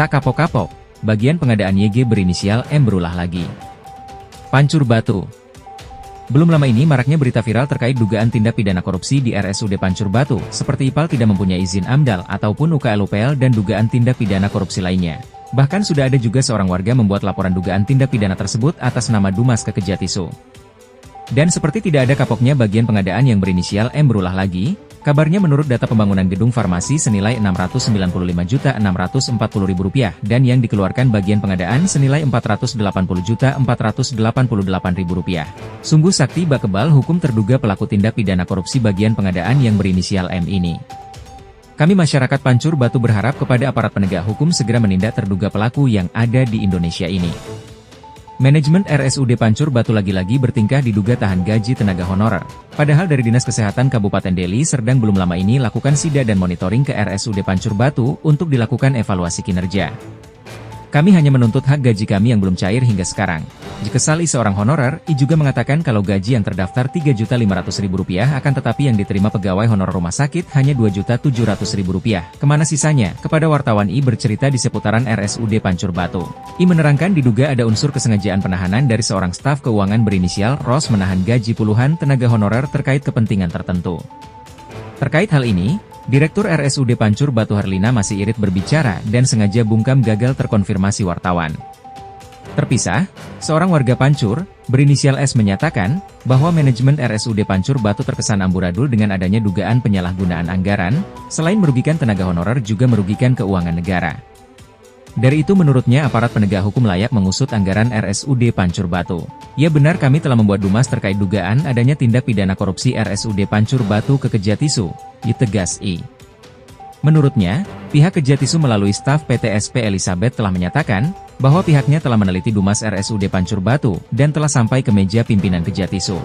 Tak kapok-kapok, bagian pengadaan YG berinisial M berulah lagi. Pancur Batu. Belum lama ini maraknya berita viral terkait dugaan tindak pidana korupsi di RSUD Pancur Batu, seperti IPAL tidak mempunyai izin AMDAL ataupun UKL-UPL dan dugaan tindak pidana korupsi lainnya. Bahkan sudah ada juga seorang warga membuat laporan dugaan tindak pidana tersebut atas nama Dumas ke Kejatisu. Dan seperti tidak ada kapoknya bagian pengadaan yang berinisial M berulah lagi, kabarnya menurut data pembangunan gedung farmasi senilai Rp695.640.000 dan yang dikeluarkan bagian pengadaan senilai Rp480.488.000. Sungguh sakti bak kebal hukum terduga pelaku tindak pidana korupsi bagian pengadaan yang berinisial M ini. Kami masyarakat Pancur Batu berharap kepada aparat penegak hukum segera menindak terduga pelaku yang ada di Indonesia ini. Manajemen RSUD Pancur Batu lagi-lagi bertingkah diduga tahan gaji tenaga honorer. Padahal dari Dinas Kesehatan Kabupaten Deli Serdang belum lama ini lakukan sidak dan monitoring ke RSUD Pancur Batu untuk dilakukan evaluasi kinerja. Kami hanya menuntut hak gaji kami yang belum cair hingga sekarang. Jika Sali seorang honorer, I juga mengatakan kalau gaji yang terdaftar Rp3.500.000 akan tetapi yang diterima pegawai honorer rumah sakit hanya Rp2.700.000. Kemana sisanya? Kepada wartawan I bercerita di seputaran RSUD Pancur Batu. I menerangkan diduga ada unsur kesengajaan penahanan dari seorang staf keuangan berinisial Ros menahan gaji puluhan tenaga honorer terkait kepentingan tertentu. Terkait hal ini, Direktur RSUD Pancur Batu Herlina masih irit berbicara dan sengaja bungkam gagal terkonfirmasi wartawan. Terpisah, seorang warga Pancur, berinisial S menyatakan, bahwa manajemen RSUD Pancur Batu terkesan amburadul dengan adanya dugaan penyalahgunaan anggaran, selain merugikan tenaga honorer juga merugikan keuangan negara. Dari itu menurutnya aparat penegak hukum layak mengusut anggaran RSUD Pancur Batu. Ya benar kami telah membuat dumas terkait dugaan adanya tindak pidana korupsi RSUD Pancur Batu ke Kejatisu, ditegas I. Menurutnya, pihak Kejatisu melalui staf PTSP Elizabeth telah menyatakan, bahwa pihaknya telah meneliti dumas RSUD Pancur Batu, dan telah sampai ke meja pimpinan Kejatisu.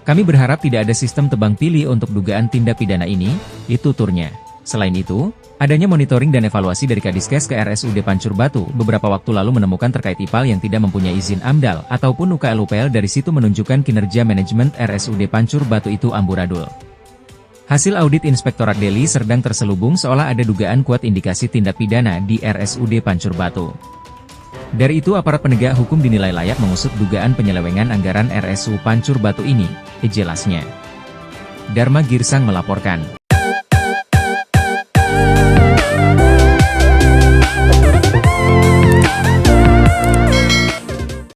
Kami berharap tidak ada sistem tebang pilih untuk dugaan tindak pidana ini, itu tuturnya. Selain itu, adanya monitoring dan evaluasi dari Kadiskes ke RSUD Pancur Batu beberapa waktu lalu menemukan terkait IPAL yang tidak mempunyai izin AMDAL ataupun UKL-UPL dari situ menunjukkan kinerja manajemen RSUD Pancur Batu itu amburadul. Hasil audit Inspektorat Deli Serdang terselubung seolah ada dugaan kuat indikasi tindak pidana di RSUD Pancur Batu. Dari itu aparat penegak hukum dinilai layak mengusut dugaan penyelewengan anggaran RSU Pancur Batu ini, jelasnya. Dharma Girsang melaporkan.